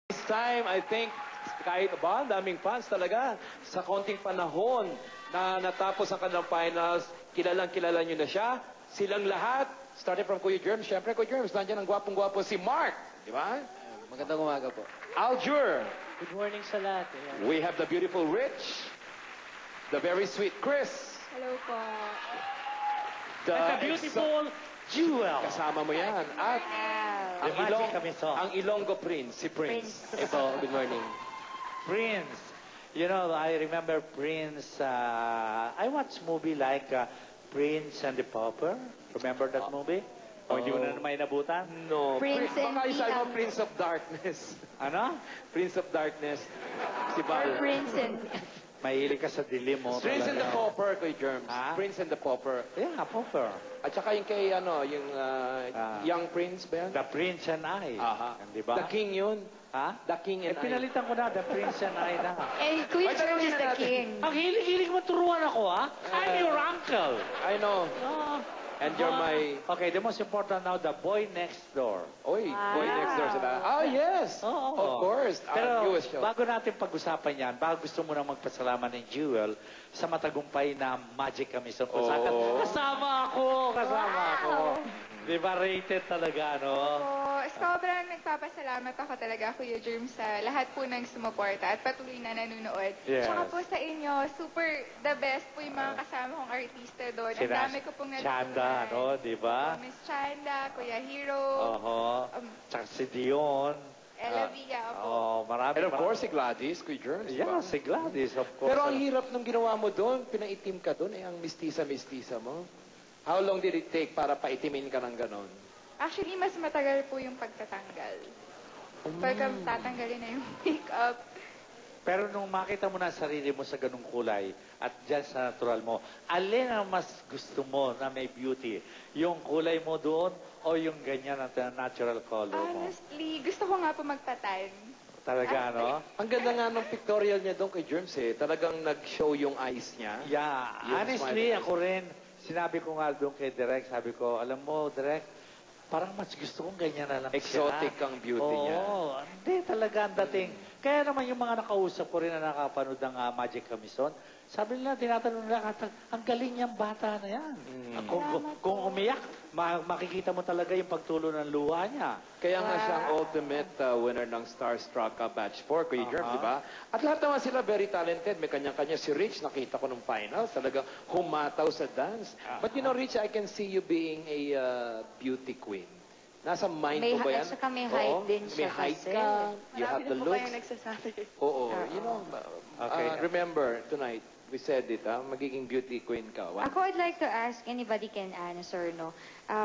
This time, I think, kahit ba, daming fans talaga. Sa konting panahon na natapos ang kanilang finals, kilalang-kilala nyo na siya. Silang lahat, starting from Kuya Germs. Siyempre, Kuya Germs, nandiyan ang gwapong-gwapo si Mark. Di ba? Magandang umaga po. Aljur. Good morning sa lahat. Ayan. We have the beautiful Rich. The very sweet Chris. Hello po. At the beautiful Jewel. Kasama mo yan. At ang, The magic kami song. ang Ilonggo Prince, si Prince. Ito, good morning. Prince. You know, I remember Prince. I watched movie like Prince and the Pauper. Remember that movie? O hindi mo na naman inabutan? No. Prince and Baka isa mo the- Prince of Darkness. Ano? Prince of Darkness. Si Or Bal. Prince and... Mahilig ka sa dilim mo. Prince and the talaga. Pauper, Kuya Germs. Ha? Prince and the Pauper. Yeah, Pauper. At saka yung kay, yung Young Prince ba yan? The Prince and I. Aha. Di ba? The King yun. Ha? The King Eh, and I. pinalitan ko na, The Prince and I na. Eh, Kuya Ay, George tanongin is na the natin. king. Ang hilig-hilig mo turuan ako, ha? I'm your uncle. I know. Oh. And you're my... Okay, the most important now, the boy next door. Oy, boy next door sila. Oh, yes. Oo. Of course. Pero Our newest show. bago natin pag-usapan yan, bago gusto mo na magpasalamat ng Jewel sa matagumpay na Magic kami sa Pusakan. Oo. Kasama ako. Di ba rated talaga, no? Sobrang nagpapasalamat ako talaga, Kuya Germ, sa lahat po ng sumuporta at patuloy na nanonood. Yes. Tsaka po sa inyo, super the best po yung mga kasama kong artista doon. Ang dami ko pong Chanda, no? Di ba? Miss Chanda, Kuya Hero, Oho. Tsaka si Dion. Ella Villa po. Oh, marami And of pa. course, si Gladys, Kuya Germs. Yeah, diba? si Gladys, of course. Pero ang hirap nung ginawa mo doon, pinaitim ka doon, ang mistisa-mistisa mo. How long did it take para paitimin ka ng ganon? Actually, mas matagal po yung pagtatanggal. Pagka tatanggalin na yung makeup, Pero nung makita mo na ang sarili mo sa ganung kulay at dyan sa natural mo, alin ang mas gusto mo na may beauty? Yung kulay mo doon o yung ganyan na natural color mo? honestly, gusto ko nga po magpatan. Talaga, no? Ang ganda nga ng pictorial niya doon kay Germs Talagang nag-show yung eyes niya. Yeah. Yung Honestly, smile. ako rin, sinabi ko nga doon kay Direk, sabi ko, alam mo, Direk, parang mas gusto kong ganyan na lang Exotic siya. ang beauty niya. Oo, hindi talaga ang dating. Kaya naman yung mga nakausap ko rin na nakapanood ng Magic Camison, sabi nila, tinatanong nila, ang galing niyang bata na yan. Kung umiyak, makikita mo talaga yung pagtulo ng luha niya. Kaya nga siya ang ultimate winner ng Starstruck Batch 4, Kuya Germs, Aha. di ba? At lahat naman sila very talented. May kanya-kanya. Si Rich, nakita ko nung finals, talagang humataw sa dance. But you know, Rich, I can see you being a beauty queen. Nasa mind May mo ba yan? at saka may height Oo, din siya may height kasi. ka, you have the looks. nagsasabi. Oo, you know, Okay. remember, tonight, we said it, magiging beauty queen ka. Ako, I'd like to ask, anybody can answer, no?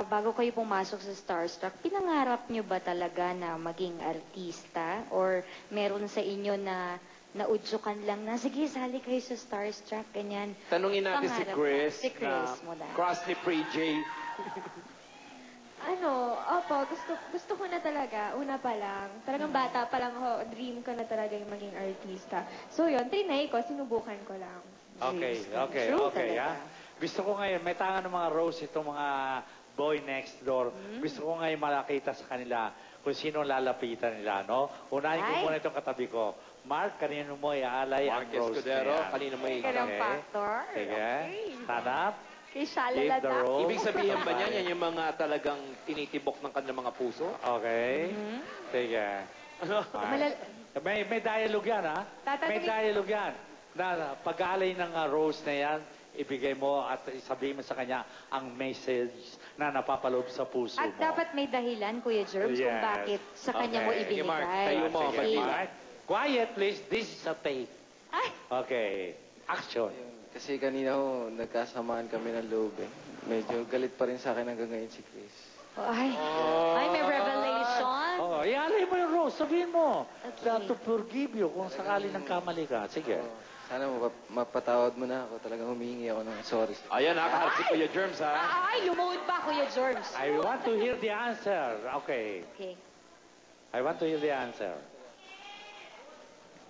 Bago kayo pumasok sa Starstruck, pinangarap nyo ba talaga na maging artista? Or meron sa inyo na naudsukan lang na, sige, sali kayo sa Starstruck, ganyan. Tanungin natin si Pangarap Chris. mo. Si Chris na mo dahil. cross ni Pre-J. Gusto ko na talaga, una pa lang. Talagang bata pa lang ako, dream ko na talaga yung maging artista. So yun, trinay ko, sinubukan ko lang. Okay, okay, True okay. talaga. Gusto ko ngayon, may tangan ng mga rose itong mga boy next door. Gusto ko ngayon malakita sa kanila kung sino lalapitan nila, no? Unahin ko Ay. muna itong katabi ko. Mark, kanino mo iaalay ang Mark rose Escudero, na yan? kanina mo Ka ng Okay. factor. Sige, stand up. Kay Give Shalala the rose. Ibig sabihin ba niyan, yan yung mga talagang tinitibok ng kanilang mga puso? Okay. Sige. Malal- May dialogue yan, ha? May Tatanungin- dialogue yan. Na pag-aalay ng rose na yan, ibigay mo at sabihin mo sa kanya ang message na napapaloob sa puso At mo. dapat may dahilan, Kuya Germs, kung Yes. bakit sa kanya mo Okay. Sige, Mark, ibinigay. tayo mo. Sige, Sige. Mark. Quiet, please. This is a tape. Ay! Okay. Action. Kasi kanina ho, nagkasamaan kami ng loob eh. Medyo galit pa rin sa akin hanggang ngayon si Chris. Ay, ay, may revelation. Oh, ialay mo yung rose. Sabihin mo. Okay. To forgive you kung sakali ng kamali ka. Sige. Oh, sana mapatawad mo na ako. Talagang humihingi ako ng sorry. Ayan, nakaharap si Kuya Germs, ha? Ay, lumuhod pa, Kuya Germs. I want to hear the answer. Okay. Okay. I want to hear the answer.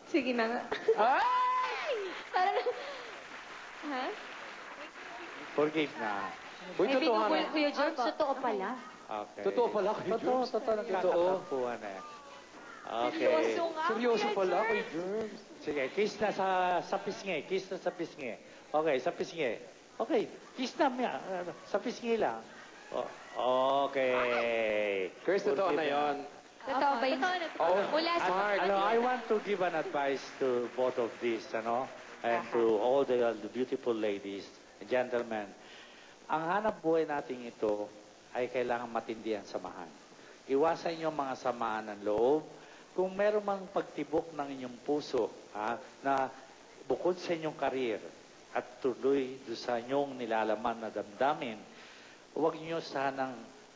Sige na nga. Ay! Parang, ha? Forgive na. Uy, May totoo binubul, Kuya Germs, totoo pala. Okay. Totoo pala, Kuya Totoo, Germs. totoo. Totoo. Nagkakatampuhan eh. Okay. Seryoso nga. Seryoso Kuya pala, Germs. Kuya Germs. Sige, kiss na sa pisngi. Kiss na sa pisngi. Okay, sa pisngi. Okay, kiss na miya. Sa pisngi lang. Okay. Chris, totoo na yon. Totoo ba yun? Totoo na. Oh, Mula sa... Mark. I want to give an advice to both of these, and to all the beautiful ladies and gentlemen. Ang hanap buhay natin ito ay kailangan matindi ang samahan. Iwasan niyo mga samaan ng loob. Kung meron mang pagtibok ng inyong puso na bukod sa inyong karir at tuloy doon sa inyong nilalaman na damdamin, huwag niyo sanang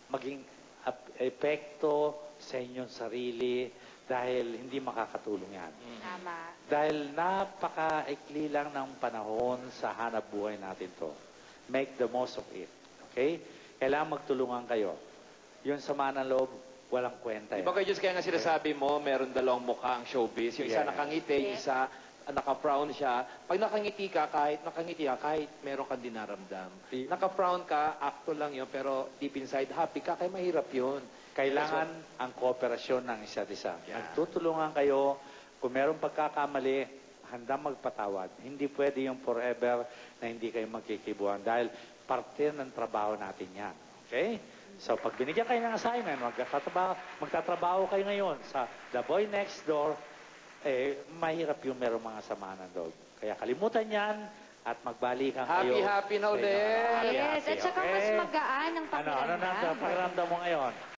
maging epekto sa inyong sarili dahil hindi makakatulong yan. Tama. Dahil napaka-ikli lang ng panahon sa hanap buhay natin to. Make the most of it. Okay? Kailangan magtulungan kayo. Yung sama ng loob, walang kwenta yan. Iba kayo, Diyos, kaya nga sinasabi mo, meron dalawang mukha ang showbiz. Yung isa Yeah. nakangiti, yung isa naka-frown siya. Pag nakangiti ka, kahit meron kang dinaramdam. Naka-frown ka, acto lang yun, pero deep inside, happy ka, kaya mahirap yun. Kailangan ang kooperasyon ng isa't isa. Yeah. Magtutulungan kayo. Kung meron pagkakamali, handa magpatawad. Hindi pwede yung forever na hindi kayo magkikibuan dahil parte ng trabaho natin yan. Okay? So, pag binigyan kayo ng assignment, magtatrabaho kayo ngayon sa The Boy Next Door, mahirap yung merong mga samaan ng loob. Kaya kalimutan yan at magbalikan kayo. Happy na sa ulit. inyong- Yes, at saka okay? mas magaan ang Ano na pakiramdam. pakiramdam mo ngayon?